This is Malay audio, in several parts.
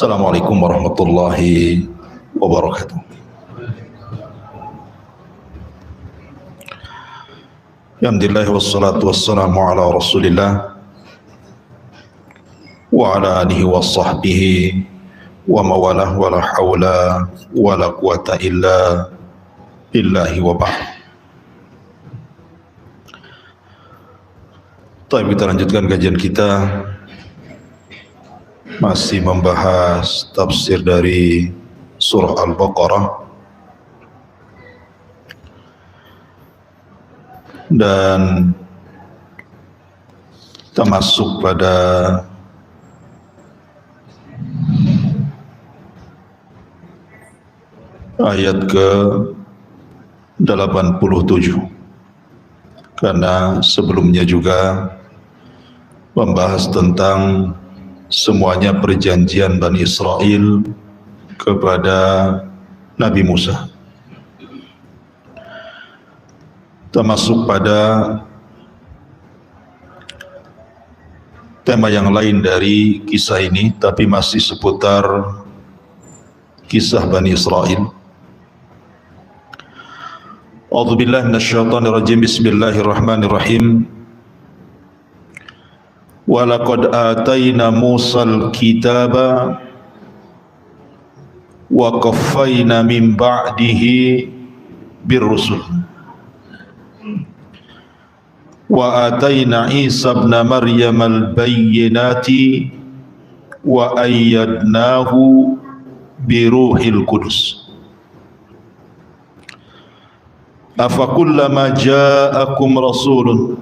Assalamualaikum warahmatullahi wabarakatuh. Alhamdulillah wassalatu wassalamu ala rasulillah wa ala alihi wa sahbihi wa mawalah wa la hawla wa la quwata illa billahi wa ba'd. Kita lanjutkan kajian kita, masih membahas tafsir dari surah Al-Baqarah, dan kita masuk pada ayat ke-87, karena sebelumnya juga membahas tentang semuanya perjanjian Bani Israel kepada Nabi Musa. Kita masuk pada tema yang lain dari kisah ini, tapi masih seputar kisah Bani Israel. A'udzubillahi minasyaitonirrajim. Bismillahirrahmanirrahim. Walaqad atayna Musal kitaba wa qaffayna min ba'dihi birrusul wa atayna Isa ibn Maryam al-bayyinati wa ayyadnahu biruhil qudus. Afakullama ja'akum rasulun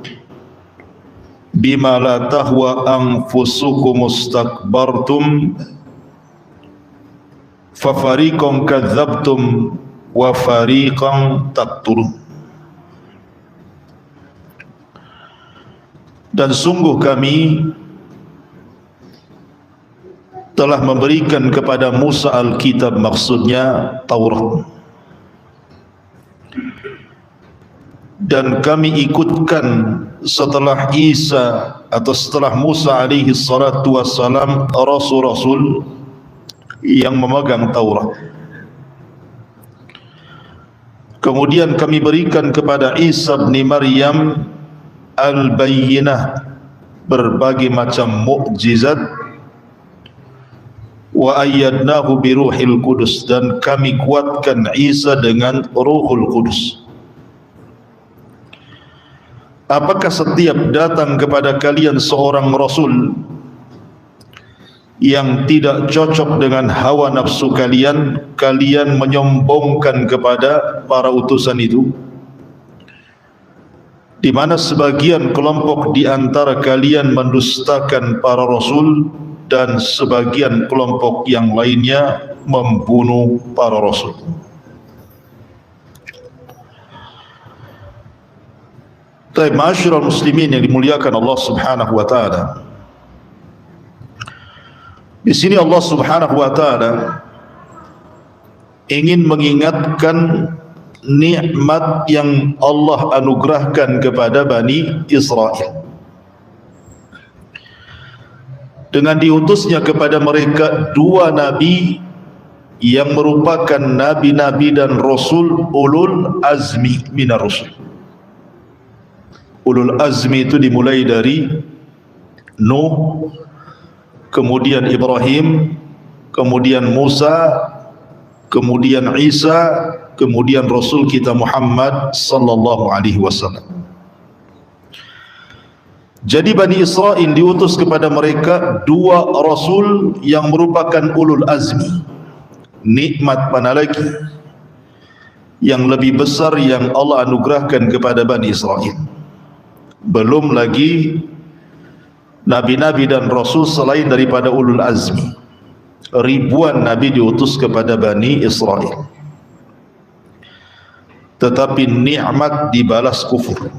bima la tahwa anfusukum mustakbartum fa fariqan kadzabtum wa fariqan taqtulun. Dan sungguh kami telah memberikan kepada Musa Alkitab, maksudnya Taurat, dan kami ikutkan setelah Isa atau setelah Musa alaihi salatu wassalam rasul-rasul yang memegang Taurat. Kemudian kami berikan kepada Isa bin Maryam al-bayyinah, berbagai macam mukjizat, wa ayyadnahu biruhil qudus, dan kami kuatkan Isa dengan Ruhul Qudus. Apakah setiap datang kepada kalian seorang rasul yang tidak cocok dengan hawa nafsu kalian, kalian menyombongkan kepada para utusan itu, di mana sebagian kelompok di antara kalian mendustakan para rasul dan sebagian kelompok yang lainnya membunuh para rasul. Ma'asyiral muslimin yang dimuliakan Allah Subhanahu wa taala, di sini Allah Subhanahu wa taala ingin mengingatkan nikmat yang Allah anugerahkan kepada Bani Israel dengan diutusnya kepada mereka dua nabi yang merupakan nabi-nabi dan rasul ulul azmi minar rusul. Ulul azmi itu dimulai dari Nuh, kemudian Ibrahim, kemudian Musa, kemudian Isa, kemudian Rasul kita Muhammad sallallahu alaihi wasallam. Jadi Bani Israel diutus kepada mereka dua rasul yang merupakan ulul azmi. Nikmat mana lagi yang lebih besar yang Allah anugerahkan kepada Bani Israel? Belum lagi nabi-nabi dan rasul selain daripada ulul azmi. Ribuan nabi diutus kepada Bani Israel, tetapi nikmat dibalas kufur.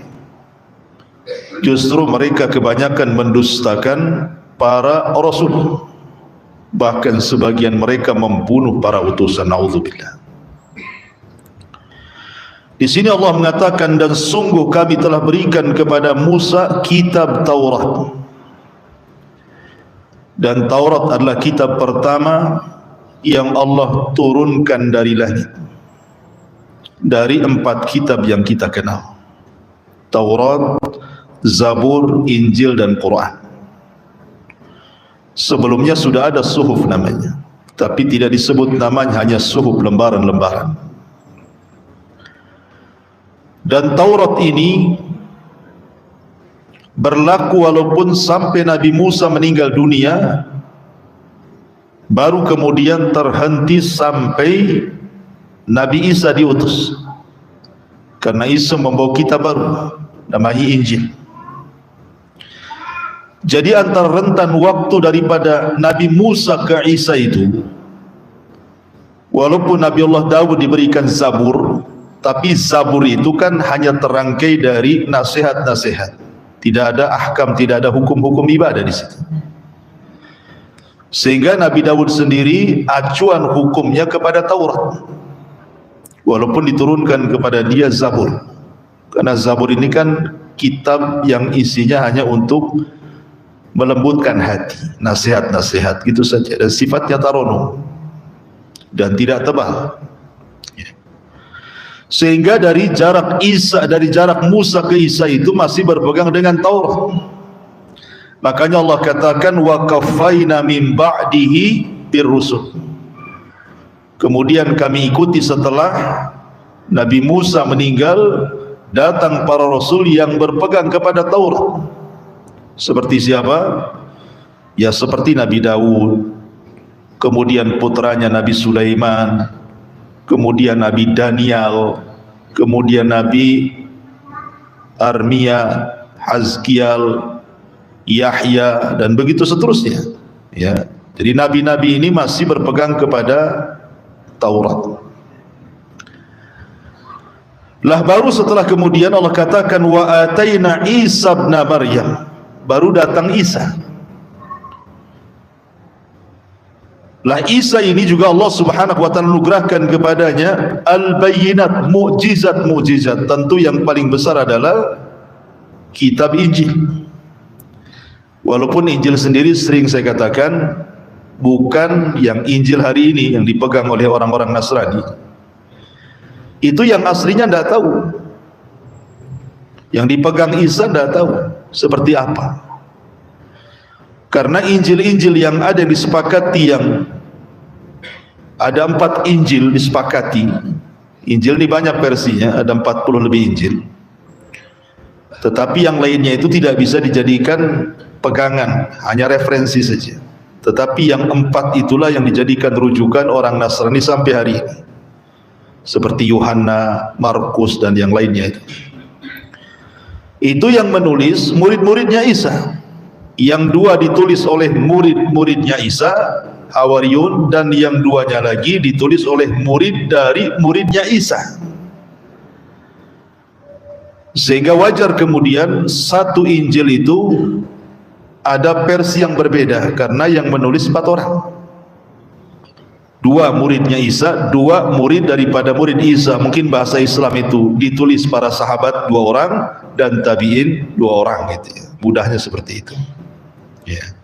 Justru mereka kebanyakan mendustakan para rasul, bahkan sebagian mereka membunuh para utusan. Nauzubillah. Di sini Allah mengatakan, dan sungguh kami telah berikan kepada Musa kitab Taurat. Dan Taurat adalah kitab pertama yang Allah turunkan dari langit, dari 4 kitab yang kita kenal: Taurat, Zabur, Injil, dan Quran. Sebelumnya sudah ada suhuf namanya, tapi tidak disebut namanya, hanya suhuf, lembaran-lembaran. Dan Taurat ini berlaku walaupun sampai Nabi Musa meninggal dunia, baru kemudian terhenti sampai Nabi Isa diutus, karena Isa membawa kitab baru namanya Injil. Jadi antara rentan waktu daripada Nabi Musa ke Isa itu, walaupun Nabi Allah Daud diberikan Zabur, tapi Zabur itu kan hanya terangkai dari nasihat-nasihat, tidak ada ahkam, tidak ada hukum-hukum ibadah di situ. Sehingga Nabi Daud sendiri acuan hukumnya kepada Taurat, walaupun diturunkan kepada dia Zabur, karena Zabur ini kan kitab yang isinya hanya untuk melembutkan hati, nasihat-nasihat gitu saja, dan sifatnya taronum dan tidak tebal. Sehingga dari jarak Musa ke Isa itu masih berpegang dengan Taurat. Makanya Allah katakan wa kafaina min ba'dihi birrusul. Kemudian kami ikuti setelah Nabi Musa meninggal, datang para rasul yang berpegang kepada Taurat. Seperti siapa? Ya seperti Nabi Daud, kemudian putranya Nabi Sulaiman, kemudian Nabi Daniel, kemudian Nabi Armia, Hazkiel, Yahya, dan begitu seterusnya. Ya, jadi nabi-nabi ini masih berpegang kepada Taurat. Lah baru setelah kemudian Allah katakan wa ataina Isa ibn Maryam, baru datang Isa. Lah Isa ini juga Allah Subhanahu wa taala anugerahkan kepadanya al-bayyinat, mukjizat-mukjizat. Tentu yang paling besar adalah kitab Injil. Walaupun Injil sendiri sering saya katakan bukan yang Injil hari ini yang dipegang oleh orang-orang Nasrani. Itu yang aslinya tidak tahu. Yang dipegang Isa tidak tahu seperti apa. Karena Injil-Injil yang ada disepakati, yang ada 4 Injil disepakati. Injil ini banyak versinya, ada 40 lebih Injil. Tetapi yang lainnya itu tidak bisa dijadikan pegangan, hanya referensi saja. Tetapi yang 4 itulah yang dijadikan rujukan orang Nasrani sampai hari ini. Seperti Yohanna, Markus, dan yang lainnya itu. Itu yang menulis murid-muridnya Isa. Yang 2 ditulis oleh murid-muridnya Isa, Hawariyun, dan yang 2-nya lagi ditulis oleh murid dari muridnya Isa. Sehingga wajar kemudian satu Injil itu ada versi yang berbeda, karena yang menulis 4 orang. 2 muridnya Isa, 2 murid daripada murid Isa. Mungkin bahasa Islam itu ditulis para sahabat 2 orang dan tabi'in 2 orang gitu ya. Mudahnya seperti itu. Ya.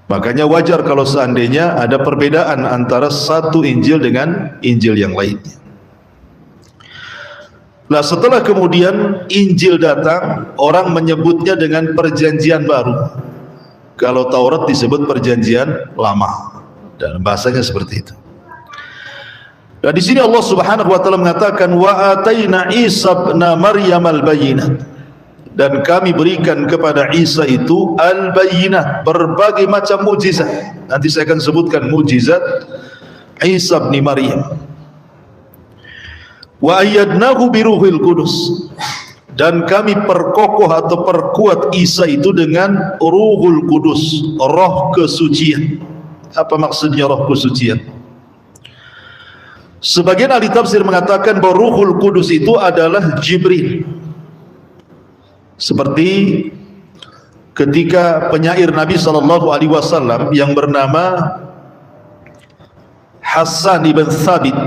Makanya wajar kalau seandainya ada perbedaan antara satu Injil dengan Injil yang lainnya. Nah, setelah kemudian Injil datang, orang menyebutnya dengan perjanjian baru. Kalau Taurat disebut perjanjian lama. Dalam bahasanya seperti itu. Nah, di sini Allah Subhanahu wa taala mengatakan wa ataina Isa ibn Maryam al-bayyinat. Dan kami berikan kepada Isa itu al-bayyinat, berbagai macam mukjizat. Nanti saya akan sebutkan mukjizat Isa bin Maryam. Wa ayyadnahu biruhil qudus, dan kami perkokoh atau perkuat Isa itu dengan Ruhul Kudus, roh kesucian. Apa maksudnya roh kesucian? Sebagian ahli tafsir mengatakan bahwa Ruhul Kudus itu adalah Jibril. Seperti ketika penyair Nabi SAW yang bernama Hasan ibn Thabit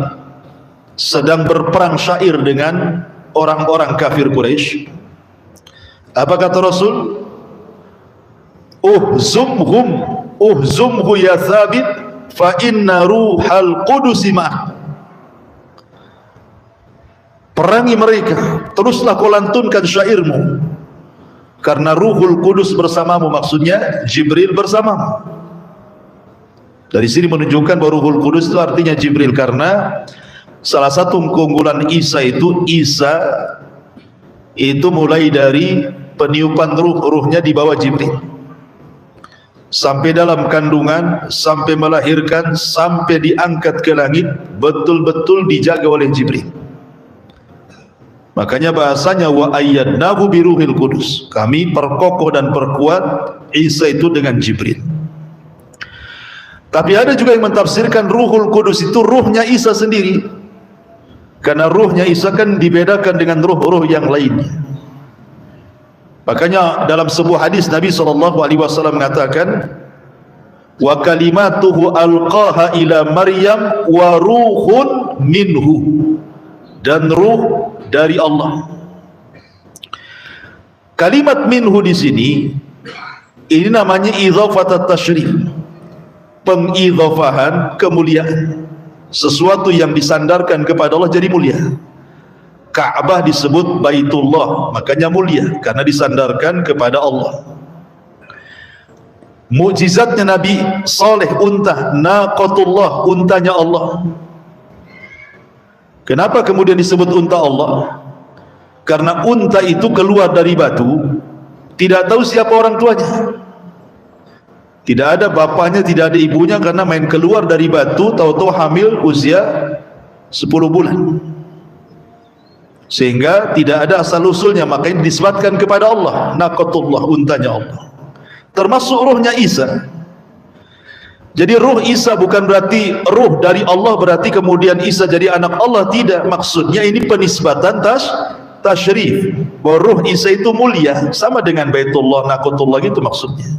sedang berperang syair dengan orang-orang kafir Quraisy. Apa kata Rasul? Uhzumhum uhzumhu ya Thabit fa inna ruhal qudusi ma'ak. Perangi mereka, teruslah kau lantunkan syairmu, karena Ruhul Kudus bersamamu, maksudnya Jibril bersamamu. Dari sini menunjukkan bahwa Ruhul Kudus itu artinya Jibril, karena salah satu keunggulan Isa itu mulai dari peniupan ruhnya di bawah Jibril sampai dalam kandungan, sampai melahirkan, sampai diangkat ke langit, betul-betul dijaga oleh Jibril. Makanya bahasanya wa ayyadnahu biruhil kudus, kami perkokoh dan perkuat Isa itu dengan Jibril. Tapi ada juga yang mentafsirkan Ruhul Kudus itu ruhnya Isa sendiri, karena ruhnya Isa kan dibedakan dengan ruh-ruh yang lainnya. Makanya dalam sebuah hadis Nabi SAW mengatakan, wa kalimatuhu alqaha ila Maryam wa ruhun minhu, dan ruh dari Allah. Kalimat minhu di sini ini namanya idhafat at-tasyrif, pengidhafahan kemuliaan, sesuatu yang disandarkan kepada Allah jadi mulia. Ka'bah disebut Baitullah, makanya mulia karena disandarkan kepada Allah. Mukjizatnya Nabi Saleh unta, naqatullah, untanya Allah. Kenapa kemudian disebut unta Allah? Karena unta itu keluar dari batu, tidak tahu siapa orang tuanya, tidak ada bapaknya, tidak ada ibunya, karena main keluar dari batu, tahu-tahu hamil usia 10 bulan, sehingga tidak ada asal-usulnya, makanya disebutkan kepada Allah, naqatullah, untanya Allah. Termasuk ruhnya Isa. Jadi ruh Isa bukan berarti ruh dari Allah, berarti kemudian Isa jadi anak Allah, tidak. Maksudnya ini penisbatan tasyrif, bahwa ruh Isa itu mulia, sama dengan Baitullah, naqatullah, gitu maksudnya.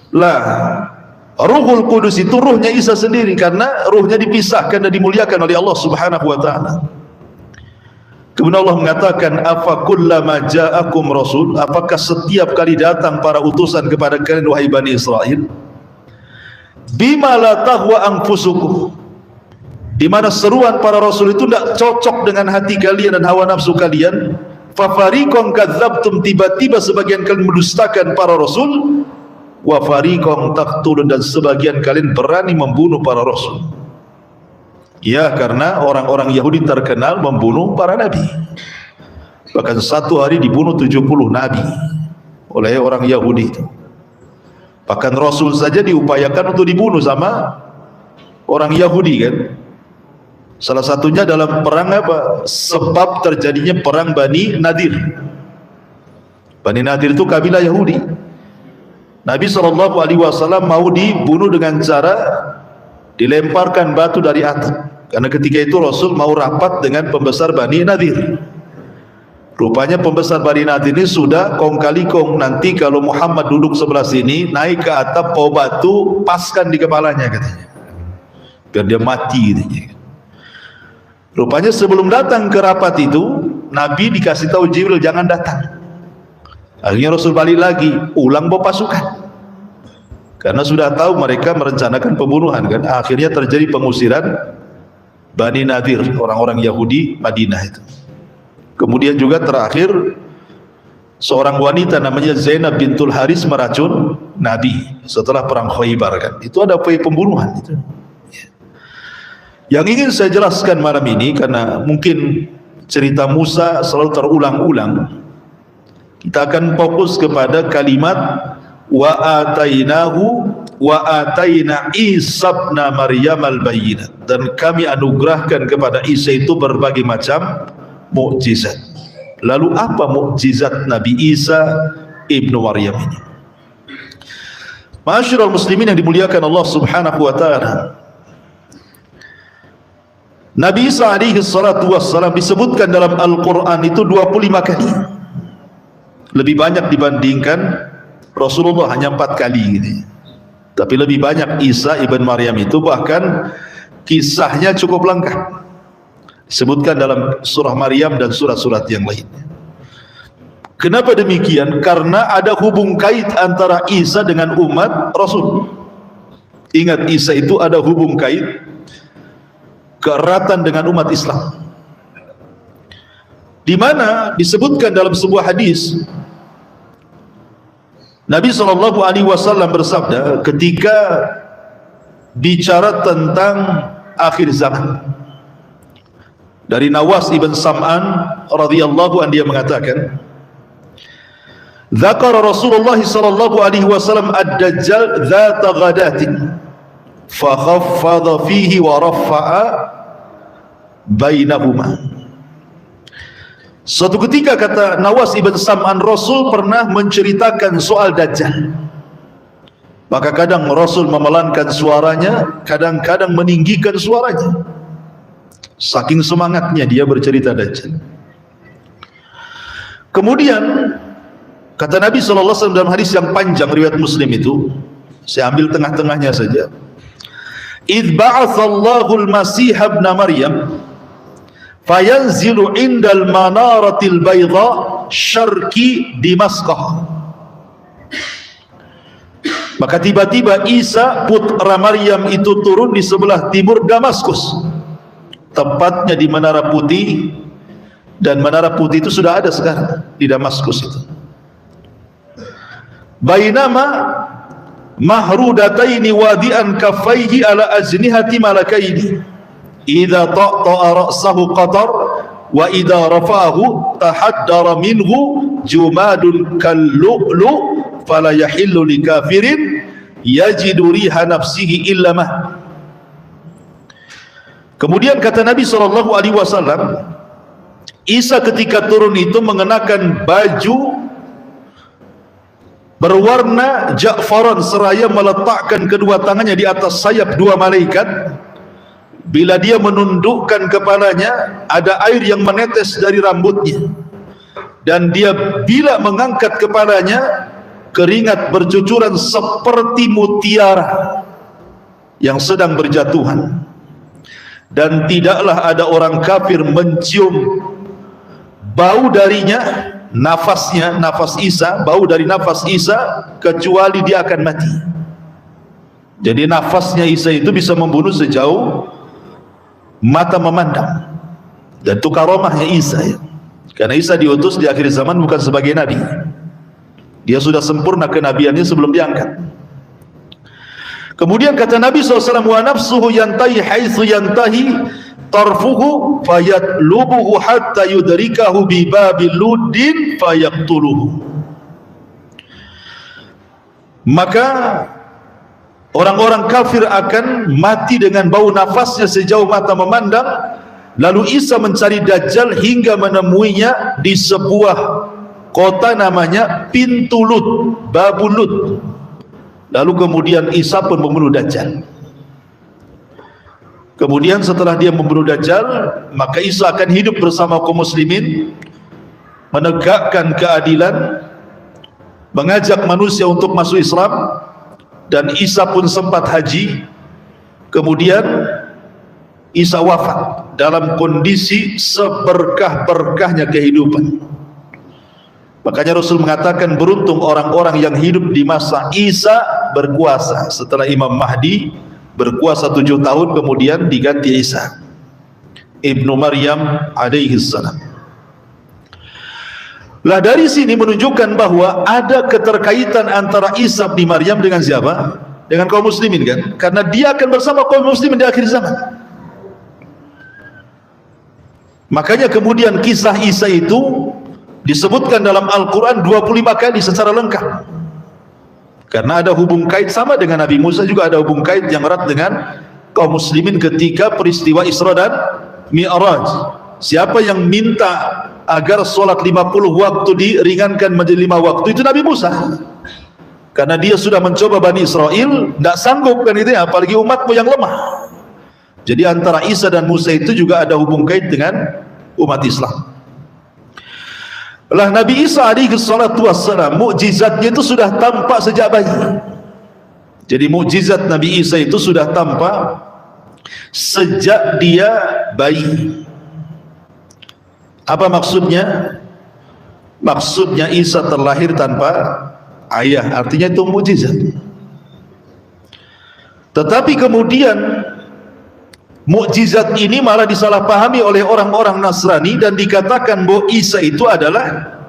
Lah, Ruhul Kudus itu ruhnya Isa sendiri, karena ruhnya dipisahkan dan dimuliakan oleh Allah Subhanahu wa taala. Kemudian Allah mengatakan, afa kullama ja'akum rasul, apakah setiap kali datang para utusan kepada kalian wahai Bani Israel, bima la tahwa anfusukum, di mana seruan para rasul itu tidak cocok dengan hati kalian dan hawa nafsu kalian, fa fariqan kadzabtum, tiba-tiba sebagian kalian mendustakan para rasul, wa fariqan taqtulun, dan sebagian kalian berani membunuh para rasul. Ya, karena orang-orang Yahudi terkenal membunuh para nabi. Bahkan satu hari dibunuh 70 nabi oleh orang Yahudi itu. Bahkan Rasul saja diupayakan untuk dibunuh sama orang Yahudi kan. Salah satunya dalam perang apa? Sebab terjadinya perang Bani Nadir. Bani Nadir itu kabilah Yahudi. Nabi SAW mau dibunuh dengan cara dilemparkan batu dari atap, karena ketika itu Rasul mau rapat dengan pembesar Bani Nadir. Rupanya pembesar Bani Nadir ini sudah kong kali kong, nanti kalau Muhammad duduk sebelah sini, naik ke atap, bawa batu, paskan di kepalanya katanya, biar dia mati katanya. Rupanya sebelum datang ke rapat itu, Nabi dikasih tahu Jibril jangan datang. Akhirnya Rasul balik lagi, ulang bawa pasukan, karena sudah tahu mereka merencanakan pembunuhan kan. Akhirnya terjadi pengusiran Bani Nadir, orang-orang Yahudi Madinah itu. Kemudian juga terakhir seorang wanita namanya Zainab bintul Haris meracun Nabi setelah perang Khaybar kan. Itu ada pembunuhan itu. Yang ingin saya jelaskan malam ini, karena mungkin cerita Musa selalu terulang-ulang, kita akan fokus kepada kalimat wa atainahu wa ataina Isa ibn Maryam al-bayyinat, dan kami anugerahkan kepada Isa itu berbagai macam mukjizat. Lalu apa mukjizat Nabi Isa ibnu Maryam ini? Ma'asyiral muslimin yang dimuliakan Allah Subhanahu wa taala, Nabi Isa alaihi salatu wassalam disebutkan dalam Al-Quran itu 25 kali, lebih banyak dibandingkan Rasulullah, hanya 4 kali gitu. Tapi lebih banyak Isa ibn Maryam itu, bahkan kisahnya cukup lengkap disebutkan dalam surah Maryam dan surat-surat yang lainnya. Kenapa demikian? Karena ada hubung kait antara Isa dengan umat Rasul. Ingat, Isa itu ada hubung kait keeratan dengan umat Islam, di mana disebutkan dalam sebuah hadis Nabi SAW bersabda ketika bicara tentang akhir zaman. Dari Nawas ibn Sam'an radhiyallahu anhu, dia mengatakan, "Dzakara Rasulullah sallallahu alaihi wasallam ad-dajjal dzata ghadatin fa khaffadha fihi wa rafa'a bainahuma." Suatu ketika, kata Nawas ibn Sam'an, Rasul pernah menceritakan soal Dajjal. Maka kadang Rasul memelankan suaranya, kadang-kadang meninggikan suaranya. Saking semangatnya dia bercerita Dajjal. Kemudian kata Nabi SAW dalam hadis yang panjang riwayat Muslim itu, saya ambil tengah-tengahnya saja. "Idz ba'atsallahu al-Masih ibn Maryam fayanzilu indal manaratil bayda syarqi Dimaskah." Maka tiba-tiba Isa putra Maryam itu turun di sebelah timur Damaskus, tepatnya di Menara Putih, dan Menara Putih itu sudah ada sekarang di Damaskus itu. "Bainama mahrudataini wadi'an kaffaihi ala ajnihati malakaini idza ta'ta'a ra'sahu qatar wa idza rafa'ahu tahaddara minhu jumadun kallu'lu fala yahillu likafirin yajidu riha nafsihi illa mah." Kemudian kata Nabi SAW, Isa ketika turun itu mengenakan baju berwarna ja'faran seraya meletakkan kedua tangannya di atas sayap dua malaikat. Bila dia menundukkan kepalanya, ada air yang menetes dari rambutnya, dan dia bila mengangkat kepalanya, keringat bercucuran seperti mutiara yang sedang berjatuhan. Dan tidaklah ada orang kafir mencium bau darinya, nafasnya, nafas Isa, bau dari nafas Isa, kecuali dia akan mati. Jadi nafasnya Isa itu bisa membunuh sejauh mata memandang. Dan itu karomahnya Isa ya. Karena Isa diutus di akhir zaman bukan sebagai nabi. Dia sudah sempurna kenabiannya sebelum diangkat. Kemudian kata Nabi SAW, "Wa nafsuhu yantahi haitsu yantahi tarfuhu fayatlubuhu hatta yudrikahu bi babil luddin fayaqtuluhu." Maka orang-orang kafir akan mati dengan bau nafasnya sejauh mata memandang. Lalu Isa mencari Dajjal hingga menemuinya di sebuah kota namanya Pintu Lut, Babul Lut. Lalu kemudian Isa pun membunuh Dajjal. Kemudian setelah dia membunuh Dajjal, maka Isa akan hidup bersama kaum muslimin, menegakkan keadilan, mengajak manusia untuk masuk Islam. Dan Isa pun sempat haji. Kemudian Isa wafat dalam kondisi seberkah-berkahnya kehidupan. Makanya Rasul mengatakan, beruntung orang-orang yang hidup di masa Isa berkuasa. Setelah Imam Mahdi berkuasa 7 tahun, kemudian diganti Isa Ibnu Maryam alaihi salam. Lah dari sini menunjukkan bahwa ada keterkaitan antara Isa bin Maryam dengan siapa? Dengan kaum muslimin kan? Karena dia akan bersama kaum muslimin di akhir zaman. Makanya kemudian kisah Isa itu disebutkan dalam Al-Quran 25 kali secara lengkap. Karena ada hubung kait, sama dengan Nabi Musa juga ada hubung kait yang erat dengan kaum muslimin ketika peristiwa Isra dan Mi'raj. Siapa yang minta agar sholat 50 waktu diringankan menjadi 5 waktu, itu Nabi Musa. Karena dia sudah mencoba Bani Israel, tidak sanggup kan itu ya, apalagi umatmu yang lemah. Jadi antara Isa dan Musa itu juga ada hubung kait dengan umat Islam. Lah Nabi Isa alaihi salatu wassalam, mukjizatnya itu sudah tampak sejak bayi. Jadi mukjizat Nabi Isa itu sudah tampak sejak dia bayi. Apa maksudnya? Maksudnya Isa terlahir tanpa ayah, artinya itu mukjizat. Tetapi kemudian mukjizat ini malah disalahpahami oleh orang-orang Nasrani dan dikatakan bahwa Isa itu adalah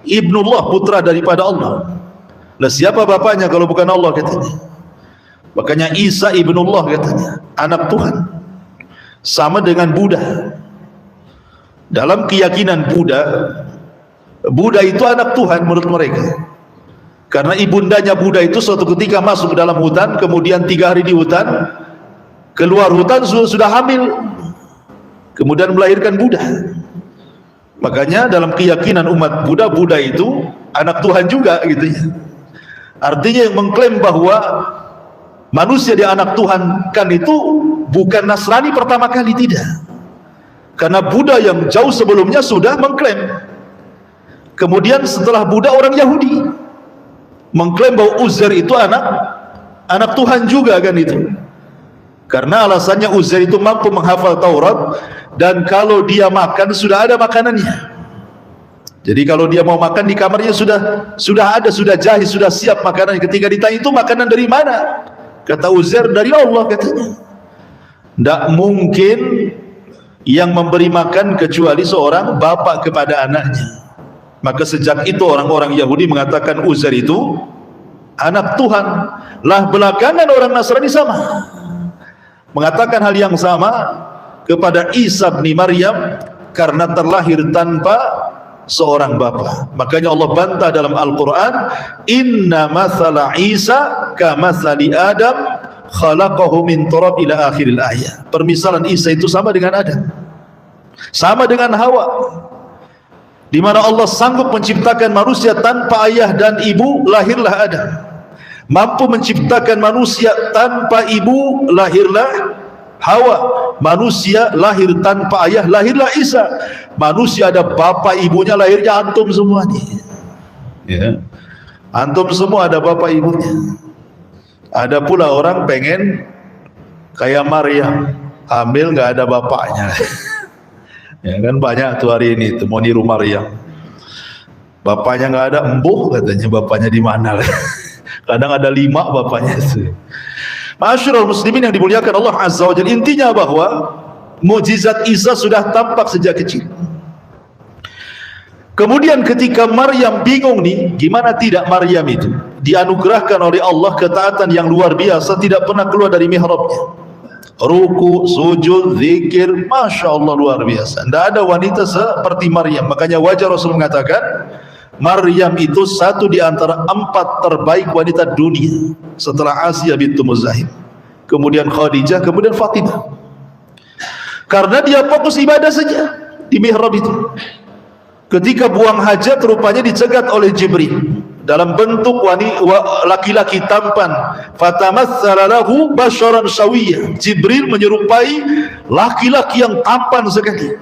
Ibnullah, putra daripada Allah. Lah siapa bapaknya kalau bukan Allah katanya? Makanya Isa Ibnullah katanya, anak Tuhan. Sama dengan Buddha. Dalam keyakinan Buddha itu anak Tuhan menurut mereka, karena ibundanya Buddha itu suatu ketika masuk ke dalam hutan, kemudian 3 hari di hutan, keluar hutan sudah hamil, kemudian melahirkan Buddha. Makanya dalam keyakinan umat Buddha itu anak Tuhan juga gitu ya. Artinya yang mengklaim bahwa manusia dia anak Tuhan kan itu bukan Nasrani pertama kali, tidak, karena Buddha yang jauh sebelumnya sudah mengklaim. Kemudian setelah Buddha, orang Yahudi mengklaim bahwa Uzair itu anak Tuhan juga kan itu. Karena alasannya Uzair itu mampu menghafal Taurat, dan kalau dia makan sudah ada makanannya. Jadi kalau dia mau makan di kamarnya sudah ada, sudah jahit, sudah siap makanannya. Ketika ditanya itu makanan dari mana? Kata Uzair, dari Allah katanya. Tidak mungkin yang memberi makan kecuali seorang bapak kepada anaknya. Maka sejak itu orang-orang Yahudi mengatakan Uzair itu anak Tuhan. Lah belakangan orang Nasrani sama mengatakan hal yang sama kepada Isa bin Maryam karena terlahir tanpa seorang bapa. Makanya Allah bantah dalam Al-Quran, inna mathala Isa kamathali Adam khalaqahu min turab ila akhiril ayat. Permisalan Isa itu sama dengan Adam, sama dengan Hawa, di mana Allah sanggup menciptakan manusia tanpa ayah dan ibu, lahirlah Adam. Mampu menciptakan manusia tanpa ibu, lahirlah Hawa. Manusia lahir tanpa ayah, lahirlah Isa. Manusia ada bapak ibunya, lahirnya antum semua nih ya. Antum semua ada bapak ibunya. Ada pula orang pengen kayak Maryam, hamil nggak ada bapaknya. Ya kan banyak tuh hari ini tuh mau niru Maryam, bapaknya nggak ada, embuh katanya bapaknya di mana. Kadang ada 5 bapaknya itu. Ma'asyiral muslimin yang dimuliakan Allah Azza wa Jalla, intinya bahwa mukjizat Isa sudah tampak sejak kecil. Kemudian ketika Maryam bingung nih, gimana tidak Maryam itu dianugerahkan oleh Allah ketaatan yang luar biasa, tidak pernah keluar dari mihrabnya. Ruku, sujud, zikir, Masya Allah luar biasa. Tidak ada wanita seperti Maryam. Makanya wajar Rasul mengatakan Maryam itu satu di antara 4 terbaik wanita dunia setelah Asia bintu Muzahim, kemudian Khadijah, kemudian Fatimah. Karena dia fokus ibadah saja di mihrab itu. Ketika buang hajat rupanya dicegat oleh Jibril dalam bentuk laki-laki tampan. Fatamatsala lahu basharan sawiyya. Jibril menyerupai laki-laki yang tampan sekali.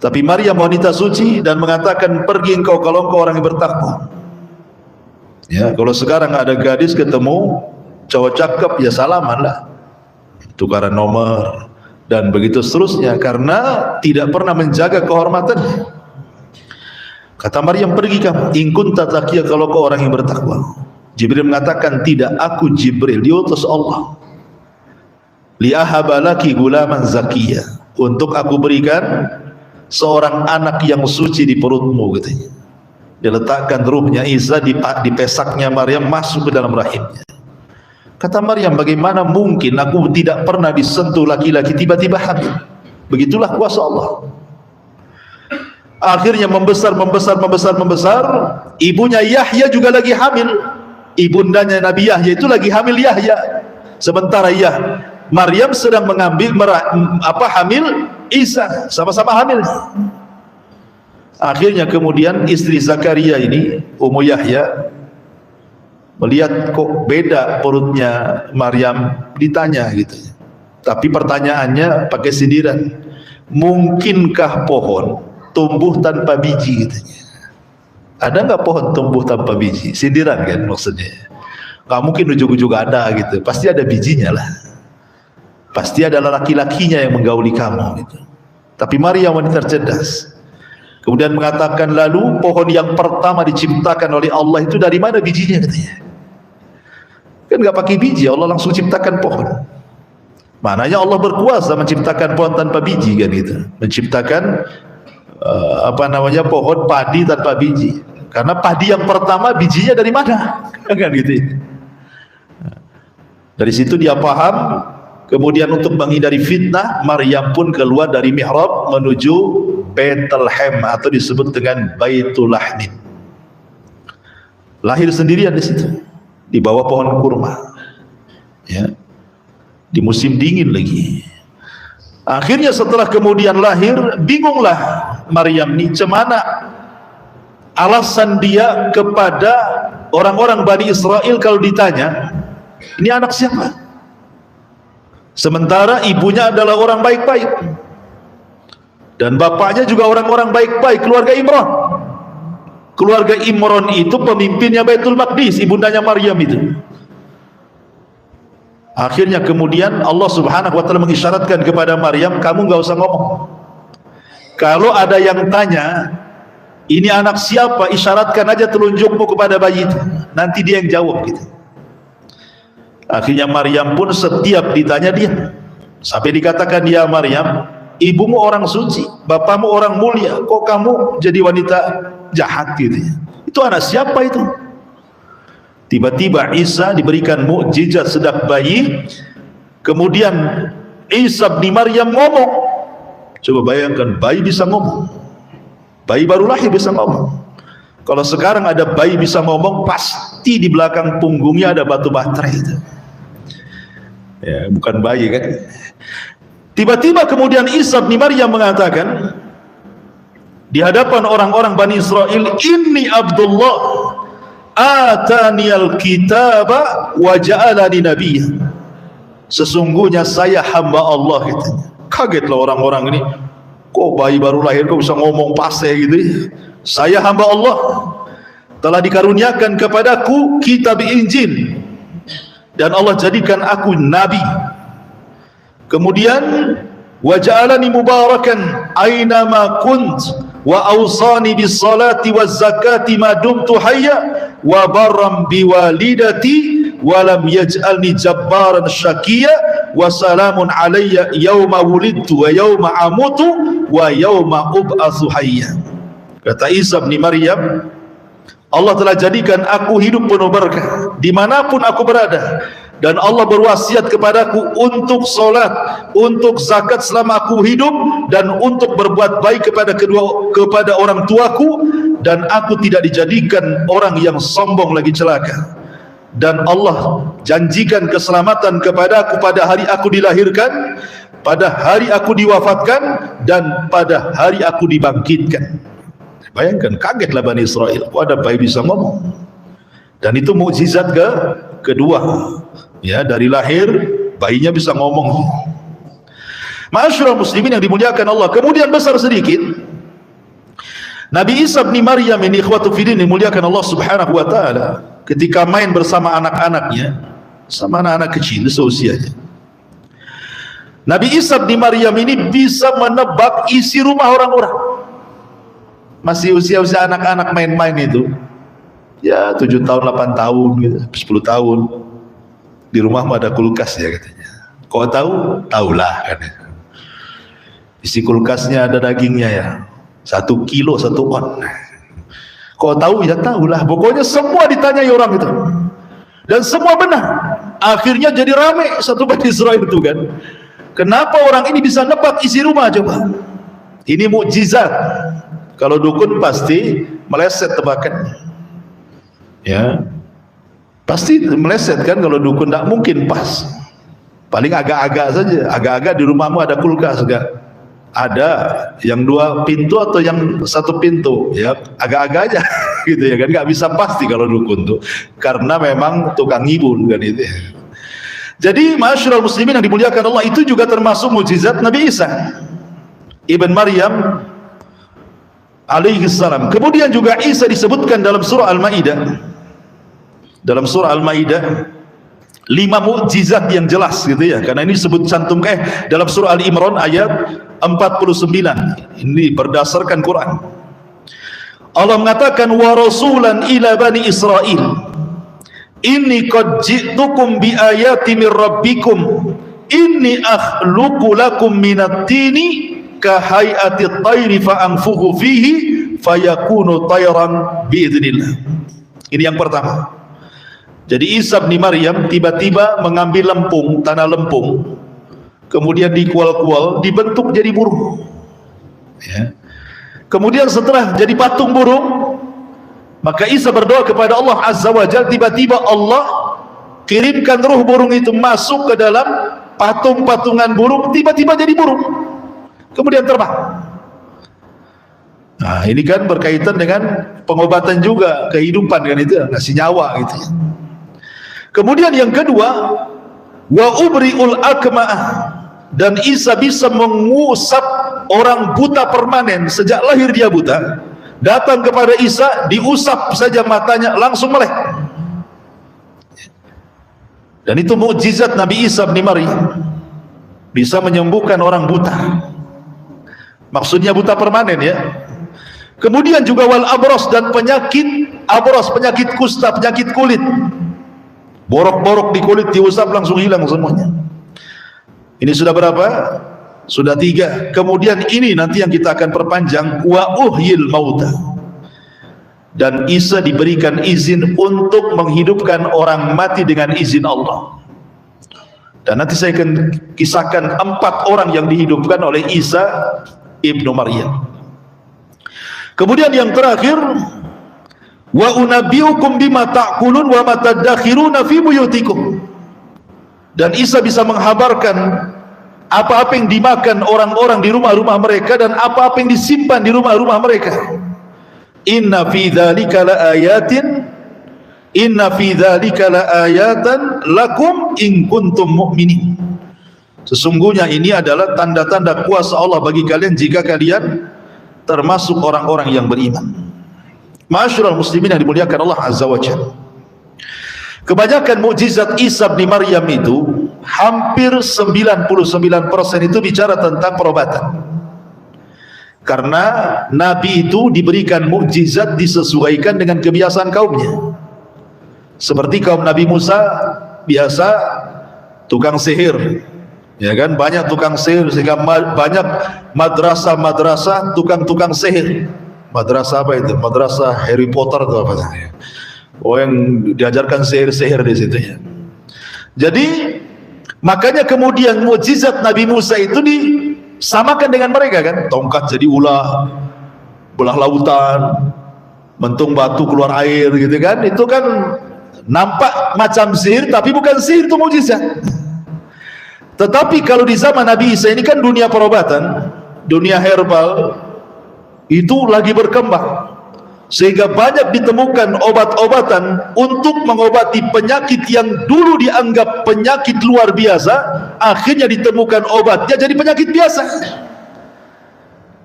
Tapi Maryam wanita suci dan mengatakan, pergi engkau kalau engkau orang yang bertakwa. Ya, kalau sekarang ada gadis ketemu cowok cakep ya salaman lah, tukaran nomor dan begitu seterusnya, karena tidak pernah menjaga kehormatannya. Kata Maryam, pergi kamu, in kunta taqiyya, kalau kau orang yang bertakwa. Jibril mengatakan, tidak, aku Jibril diutus Allah li ahabalaki gulaman zakiyya, untuk aku berikan seorang anak yang suci di perutmu katanya. Diletakkan ruhnya Isa di pesaknya Maryam, masuk ke dalam rahimnya. Kata Maryam, bagaimana mungkin aku tidak pernah disentuh laki-laki tiba-tiba hamil? Begitulah kuasa Allah. Akhirnya membesar. Ibunya Yahya juga lagi hamil. Ibundanya Nabi Yahya itu lagi hamil Yahya. Sementara Maryam sedang hamil Isa, sama-sama hamil. Akhirnya kemudian istri Zakaria ini, Ummu Yahya, melihat kok beda perutnya Maryam, ditanya gitu. Tapi pertanyaannya pakai sindiran. Mungkinkah pohon tumbuh tanpa biji katanya? Ada nggak pohon tumbuh tanpa biji? Sindiran kan maksudnya. Nggak mungkin ujung-ujung ada gitu. Pasti ada bijinya lah. Pasti ada laki-lakinya yang menggauli kamu gitu. Tapi Maryam wanita cerdas. Kemudian mengatakan, lalu pohon yang pertama diciptakan oleh Allah itu dari mana bijinya, katanya. Kan nggak pakai biji, Allah langsung ciptakan pohon. Maknanya Allah berkuasa menciptakan pohon tanpa biji, kan itu. Menciptakan pohon padi tanpa biji. Karena padi yang pertama bijinya dari mana? Kan gitu. Dari situ dia paham. Kemudian untuk menghindari fitnah, Maryam pun keluar dari mihrab menuju Bethlehem atau disebut dengan Baitul Lahmin. Lahir sendirian di situ, di bawah pohon kurma. Ya. Di musim dingin lagi. Akhirnya setelah kemudian lahir, bingunglah Maryam ini, cemana alasan dia kepada orang-orang Bani Israel kalau ditanya, ini anak siapa? Sementara ibunya adalah orang baik-baik dan bapaknya juga orang-orang baik-baik, keluarga Imran. Keluarga Imran itu pemimpinnya Baitul Maqdis, ibundanya Maryam itu. Akhirnya kemudian Allah Subhanahu wa taala mengisyaratkan kepada Maryam, kamu enggak usah ngomong. Kalau ada yang tanya, ini anak siapa, isyaratkan aja telunjukmu kepada bayi itu, nanti dia yang jawab gitu. Akhirnya Maryam pun setiap ditanya dia, sampai dikatakan, ya Maryam, ibumu orang suci, bapakmu orang mulia, kok kamu jadi wanita jahat gitu. Itu anak siapa itu? Tiba-tiba Isa diberikan mukjizat sedang bayi. Kemudian Isa bin Maryam ngomong. Coba bayangkan, bayi bisa ngomong. Bayi baru lahir bisa ngomong. Kalau sekarang ada bayi bisa ngomong, pasti di belakang punggungnya ada batu baterai itu. Ya, bukan bayi kan. Tiba-tiba kemudian Isa bin Maryam mengatakan di hadapan orang-orang Bani Israel, inni Abdullah ataniyal kitaba wa ja'alani nabiyya. Sesungguhnya saya hamba Allah, katanya. Kagetlah orang-orang ini, kok bayi baru lahir kok bisa ngomong pasai gitu. Saya hamba Allah, telah dikaruniakan kepadaku kitab Injil, dan Allah jadikan aku nabi. Kemudian wa ja'alani mubarakan aina ma kunt wa awsani bis salati waz zakati ma dumtu hayya wa barram biwalidati wa lam yaj'alni jabbaran syaqiyya wa salamun alayya yauma wulidtu wa yauma amutu wa yauma ub'atsu hayya. Kata Isa bin Maryam, Allah telah jadikan aku hidup penuh berkah dimanapun aku berada, dan Allah berwasiat kepadaku untuk solat, untuk zakat selama aku hidup, dan untuk berbuat baik kepada orang tuaku, dan aku tidak dijadikan orang yang sombong lagi celaka. Dan Allah janjikan keselamatan kepadaku pada hari aku dilahirkan, pada hari aku diwafatkan, dan pada hari aku dibangkitkan. Bayangkan, kagetlah Bani Israel, kok ada bayi bisa ngomong. Dan itu mukjizat kedua, ya, dari lahir bayinya bisa ngomong. Ma'asyiral muslimin yang dimuliakan Allah. Kemudian besar sedikit, Nabi Isa bin Maryam ini, ikhwatu fiddin dimuliakan Allah Subhanahu wa taala, ketika main bersama anak-anaknya, sama anak-anak kecil seusianya, Nabi Isa bin Maryam ini bisa menebak isi rumah orang-orang. Masih usia-usia anak-anak main-main itu, ya 7 tahun, 8 tahun gitu, 10 tahun. Di rumahmu ada kulkas ya, katanya. Kau tahu? Taulah, katanya. Isi kulkasnya ada dagingnya ya, 1 kilo 1 on. Kau tahu? Ya tahulah. Pokoknya semua ditanyai orang itu, dan semua benar. Akhirnya jadi ramai satu Bani Israel itu kan. Kenapa orang ini bisa nebak isi rumah coba? Ini mukjizat. Kalau dukun pasti meleset tebakannya, ya pasti meleset kan. Kalau dukun tidak mungkin pas, paling agak-agak saja. Agak-agak di rumahmu ada kulkas enggak? Ada yang 2 pintu atau yang 1 pintu, ya agak-agak aja gitu ya kan, nggak bisa pasti kalau dukun tuh, karena memang tukang ngibul kan itu. Jadi ma'asyiral muslimin yang dimuliakan Allah, itu juga termasuk mukjizat Nabi Isa ibn Maryam alaihi salam. Kemudian juga Isa disebutkan dalam surah Al-Maidah. Dalam surah Al-Maidah 5 mukjizat yang jelas gitu ya. Karena ini disebut cantum dalam surah Al-Imran ayat 49. Ini berdasarkan Quran. Allah mengatakan wa rasulan ila bani Israil inni qad ji'tukum bi ayati mir rabbikum inni akhluqu lakum minat tini ka hay'ati at-tayri fa anfukhu fihi fayakunu tayran biidznillah. Ini yang pertama. Jadi Isa bin Maryam tiba-tiba mengambil lempung, tanah lempung, kemudian dikual-kual, dibentuk jadi burung. Ya. Kemudian setelah jadi patung burung, maka Isa berdoa kepada Allah Azza wa Jalla, tiba-tiba Allah kirimkan ruh burung itu masuk ke dalam patung-patungan burung, tiba-tiba jadi burung, kemudian terbang. Nah, ini kan berkaitan dengan pengobatan juga, kehidupan kan, itu ngasih nyawa gitu ya. Kemudian yang kedua, wa ubri'ul akma'ah, dan Isa bisa mengusap orang buta permanen, sejak lahir dia buta, datang kepada Isa, diusap saja matanya langsung melek. Dan itu mukjizat Nabi Isa bin Maryam, bisa menyembuhkan orang buta, maksudnya buta permanen ya. Kemudian juga wal abros, dan penyakit abros, penyakit kusta, penyakit kulit, borok-borok di kulit diusap langsung hilang semuanya. Ini sudah berapa? Sudah 3. Kemudian ini nanti yang kita akan perpanjang, wa uhyil mauta, dan Isa diberikan izin untuk menghidupkan orang mati dengan izin Allah. Dan nanti saya akan kisahkan 4 orang yang dihidupkan oleh Isa ibnu Maryam. Kemudian yang terakhir, wa unabbiukum bima ta'kulun wa ma tadakhiruna fi buyutikum, dan Isa bisa menghabarkan apa-apa yang dimakan orang-orang di rumah-rumah mereka dan apa-apa yang disimpan di rumah-rumah mereka. Inna fi dzalika laayatin, inna fi dzalika laayatan lakum in kuntum mu'minin. Sesungguhnya ini adalah tanda-tanda kuasa Allah bagi kalian jika kalian termasuk orang-orang yang beriman. Ma'asyiral muslimin yang dimuliakan Allah Azza wa Jalla, kebanyakan mukjizat Isa bin Maryam itu hampir 99% itu bicara tentang perobatan. Karena Nabi itu diberikan mukjizat disesuaikan dengan kebiasaan kaumnya. Seperti kaum Nabi Musa biasa tukang sihir, ya kan, banyak tukang sihir, sehingga banyak madrasah-madrasah tukang-tukang sihir. Madrasah apa itu? Madrasah Harry Potter atau apa? Oh, yang diajarkan sihir-sihir di situ ya. Jadi makanya kemudian mukjizat Nabi Musa itu disamakan dengan mereka kan, tongkat jadi ular, belah lautan, mentung batu keluar air gitu kan. Itu kan nampak macam sihir tapi bukan sihir, itu mukjizat. Tetapi kalau di zaman Nabi Isa ini kan dunia perobatan, dunia herbal itu lagi berkembang, sehingga banyak ditemukan obat-obatan untuk mengobati penyakit yang dulu dianggap penyakit luar biasa, akhirnya ditemukan obatnya jadi penyakit biasa.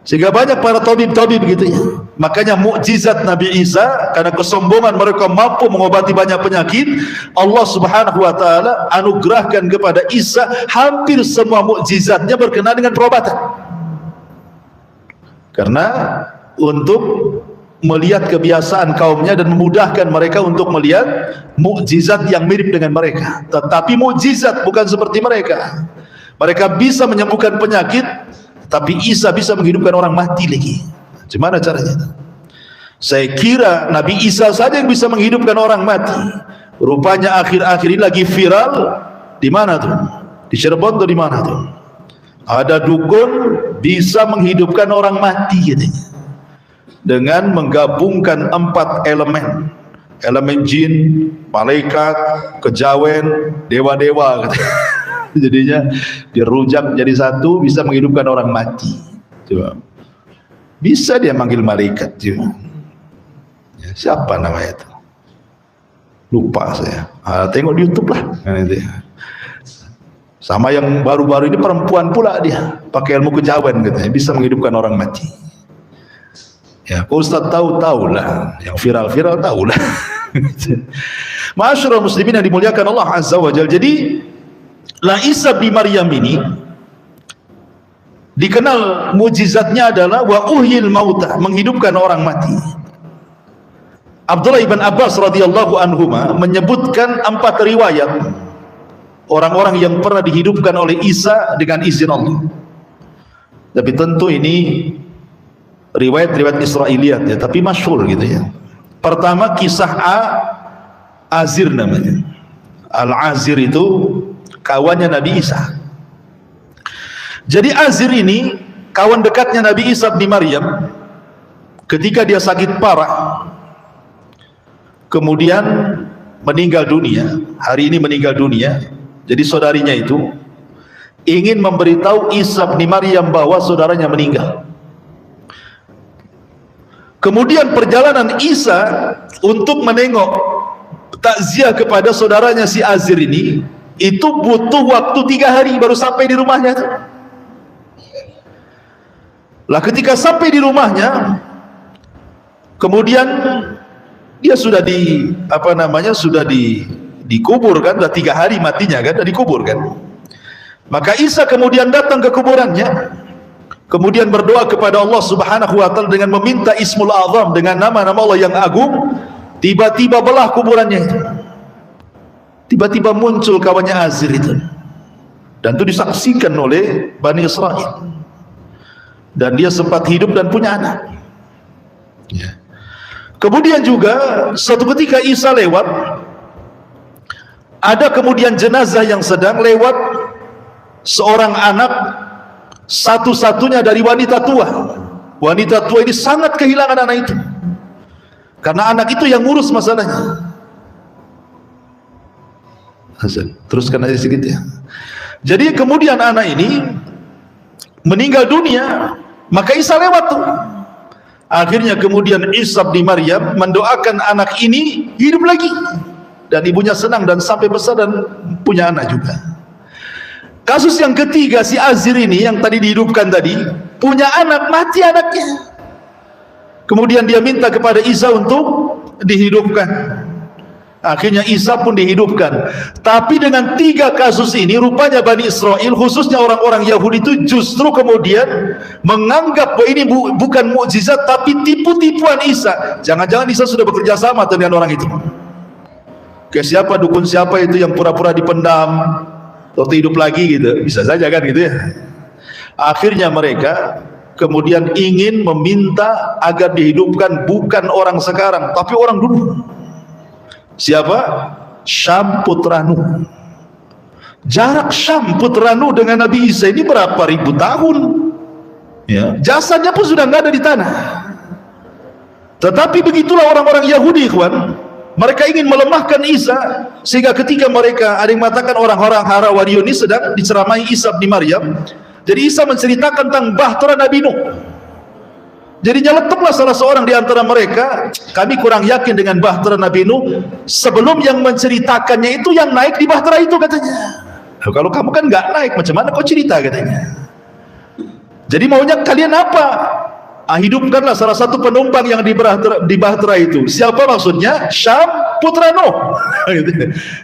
Sehingga banyak para tabib-tabib begitu ya. Makanya mukjizat Nabi Isa, karena kesombongan mereka mampu mengobati banyak penyakit, Allah Subhanahu wa taala anugerahkan kepada Isa hampir semua mukjizatnya berkenaan dengan perobatan. Karena untuk melihat kebiasaan kaumnya dan memudahkan mereka untuk melihat mukjizat yang mirip dengan mereka. Tetapi mukjizat bukan seperti mereka. Mereka bisa menyembuhkan penyakit, tapi Isa bisa menghidupkan orang mati lagi. Gimana caranya? Saya kira Nabi Isa saja yang bisa menghidupkan orang mati. Rupanya akhir-akhir ini lagi viral. Di mana tuh? Di Cirebon tuh di mana tuh? Ada dukun bisa menghidupkan orang mati katanya, dengan menggabungkan 4 elemen. Elemen jin, malaikat, kejawen, dewa-dewa katanya. Jadinya dirujak jadi satu, bisa menghidupkan orang mati. Coba. Bisa dia manggil malaikat juga. Ya, siapa namanya itu? Lupa saya. Tengok di YouTube lah. Sama yang baru-baru ini perempuan pula, dia pakai ilmu kejawen katanya, bisa menghidupkan orang mati. Ya, kalau Ustaz tahu lah, yang viral-viral tahu lah. Ma'asyiral muslimin yang dimuliakan Allah Azza wa Jalla. Jadi Isa bin Maryam ini dikenal mukjizatnya adalah wa uhyil mauta, menghidupkan orang mati. Abdullah ibn Abbas radhiyallahu anhuma menyebutkan 4 riwayat orang-orang yang pernah dihidupkan oleh Isa dengan izin Allah. Tapi tentu ini riwayat-riwayat Israiliyat ya, tapi masyhur gitu ya. Pertama kisah Azir namanya. Al-Azir itu kawannya Nabi Isa. Jadi Azir ini kawan dekatnya Nabi Isa bin Maryam. Ketika dia sakit parah, kemudian meninggal dunia, hari ini meninggal dunia. Jadi saudarinya itu ingin memberitahu Isa bin Maryam bahwa saudaranya meninggal. Kemudian perjalanan Isa untuk menengok takziah kepada saudaranya si Azir ini, itu butuh waktu 3 hari baru sampai di rumahnya. Lah ketika sampai di rumahnya, kemudian dia sudah dikubur kan, sudah 3 hari matinya kan, sudah dikubur kan. Maka Isa kemudian datang ke kuburannya, kemudian berdoa kepada Allah Subhanahu wa taala dengan meminta Ismul Azam, dengan nama-nama Allah yang agung. Tiba-tiba belah kuburannya itu. Tiba-tiba muncul kawannya Azir itu. Dan itu disaksikan oleh Bani Israel. Dan dia sempat hidup dan punya anak. Ya. Kemudian juga suatu ketika Isa lewat, ada kemudian jenazah yang sedang lewat, seorang anak satu-satunya dari wanita tua. Wanita tua ini sangat kehilangan anak itu, karena anak itu yang ngurus masalahnya. Hasan, teruskan aja sedikit ya. Jadi kemudian anak ini meninggal dunia, maka Isa lewat tuh. Akhirnya kemudian Isa bin Maryam mendoakan anak ini hidup lagi, dan ibunya senang dan sampai besar dan punya anak juga. Kasus yang ketiga, si Azir ini yang tadi dihidupkan tadi, punya anak, mati anaknya. Kemudian dia minta kepada Isa untuk dihidupkan. Akhirnya Isa pun dihidupkan. Tapi dengan 3 kasus ini, rupanya Bani Israel, khususnya orang-orang Yahudi itu justru kemudian menganggap bahwa ini bukan mukjizat, tapi tipu-tipuan Isa. Jangan-jangan Isa sudah bekerja sama dengan orang itu. Ke siapa, dukun siapa itu yang pura-pura dipendam, waktu hidup lagi gitu, bisa saja kan gitu ya. Akhirnya mereka kemudian ingin meminta agar dihidupkan bukan orang sekarang, tapi orang dulu. Siapa? Syam putra Nuh. Jarak Syam putra Nuh dengan Nabi Isa ini berapa ribu tahun ya, jasadnya pun sudah nggak ada di tanah. Tetapi begitulah orang-orang Yahudi, ikhwan. Mereka ingin melemahkan Isa, sehingga ketika mereka, ada yang mengatakan orang-orang Harawarion ini sedang diceramai Isa bin Maryam. Jadi Isa menceritakan tentang bahtera Nabi Nuh. Jadi nyeletuplah salah seorang di antara mereka, kami kurang yakin dengan bahtera Nabi Nuh, sebelum yang menceritakannya itu yang naik di bahtera itu, katanya. Kalau kamu kan nggak naik, macam mana kau cerita, katanya. Jadi maunya kalian apa? Hidupkanlah salah satu penumpang yang di bahtera itu. Siapa maksudnya? Syam putra Nuh.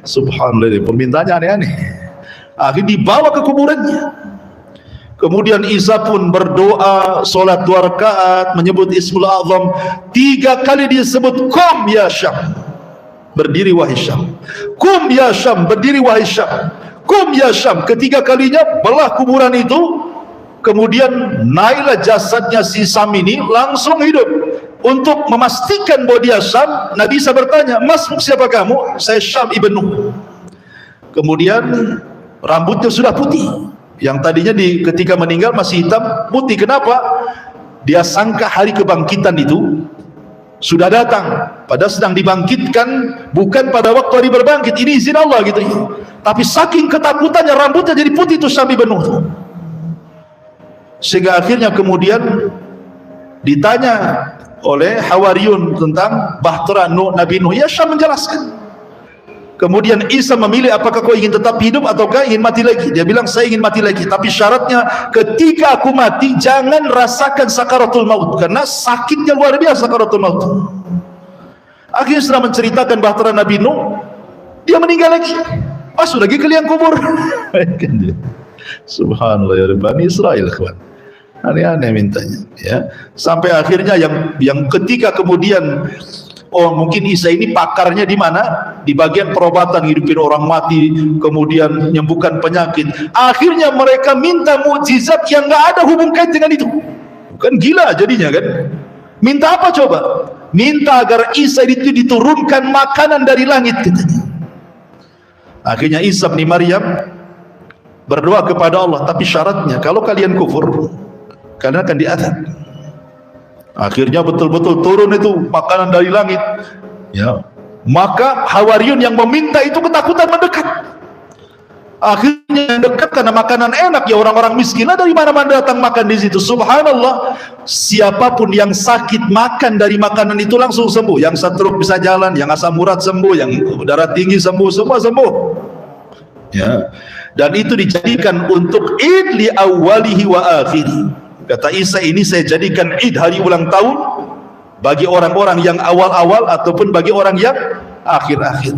Subhanallah, permintaannya aneh-aneh. Akhirnya dibawa ke kuburannya. Kemudian Isa pun berdoa, solat 2 rakaat, menyebut Ismul Azam. 3 kali disebut, Kum ya Syam, berdiri wahai Syam. Kum ya Syam, berdiri wahai Syam. Kum ya Syam. Ketiga kalinya belah kuburan itu. Kemudian naiklah jasadnya si Syam ini, langsung hidup. Untuk memastikan bahwa dia Syam, Nabi Isa bertanya, Mas, siapa kamu? Saya Syam ibn Nuh. Kemudian rambutnya sudah putih, yang tadinya ketika meninggal masih hitam, putih. Kenapa? Dia sangka hari kebangkitan itu sudah datang, padahal sedang dibangkitkan bukan pada waktu hari berbangkit. Ini izin Allah gitu. Tapi saking ketakutannya, rambutnya jadi putih itu Syam ibn Nuh. Sehingga akhirnya kemudian ditanya oleh Hawariyun tentang bahtera Nabi Nuh. Ya, Syam menjelaskan. Kemudian Isa memilih, apakah kau ingin tetap hidup ataukah ingin mati lagi? Dia bilang, saya ingin mati lagi, tapi syaratnya ketika aku mati jangan rasakan sakaratul maut, karena sakitnya luar biasa sakaratul maut. Akhirnya setelah menceritakan bahtera Nabi Nuh, dia meninggal lagi. Pas sudah lagi ke liang kubur. Subhanallah ya Bani Israel, kawan. Aneh-aneh mintanya ya. Sampai akhirnya yang ketika kemudian oh mungkin Isa ini pakarnya di mana? Di bagian perobatan, hidupin orang mati, kemudian menyembuhkan penyakit. Akhirnya mereka minta mukjizat yang nggak ada hubung kait dengan itu. Kan gila jadinya kan? Minta apa coba? Minta agar Isa itu diturunkan makanan dari langit katanya. Akhirnya Isa bin Maryam berdoa kepada Allah, tapi syaratnya kalau kalian kufur, kalian akan diazab. Akhirnya betul-betul turun itu makanan dari langit. Ya, maka Hawariyun yang meminta itu ketakutan mendekat. Akhirnya dekat karena makanan enak, ya orang-orang miskin lah dari mana-mana datang makan di situ. Subhanallah, siapapun yang sakit makan dari makanan itu langsung sembuh. Yang stroke bisa jalan, yang asam urat sembuh, yang darah tinggi sembuh, semua sembuh. Ya, dan itu dijadikan untuk id li awalihi wa akhiri. Kata Isa, ini saya jadikan id, hari ulang tahun, bagi orang-orang yang awal-awal ataupun bagi orang yang akhir-akhir.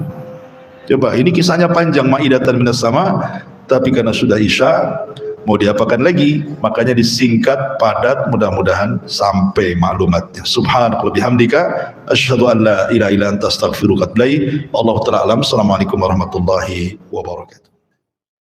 Coba, ini kisahnya panjang, Ma'idatan minas sama, tapi karena sudah Isya mau diapakan lagi, makanya disingkat, padat, mudah-mudahan sampai maklumatnya. Subhanallah bihamdika asyhadu an la ilaha illa anta astaghfiruka wa atubu ilaik. Wallahu ta'ala alam. Assalamualaikum warahmatullahi wabarakatuh.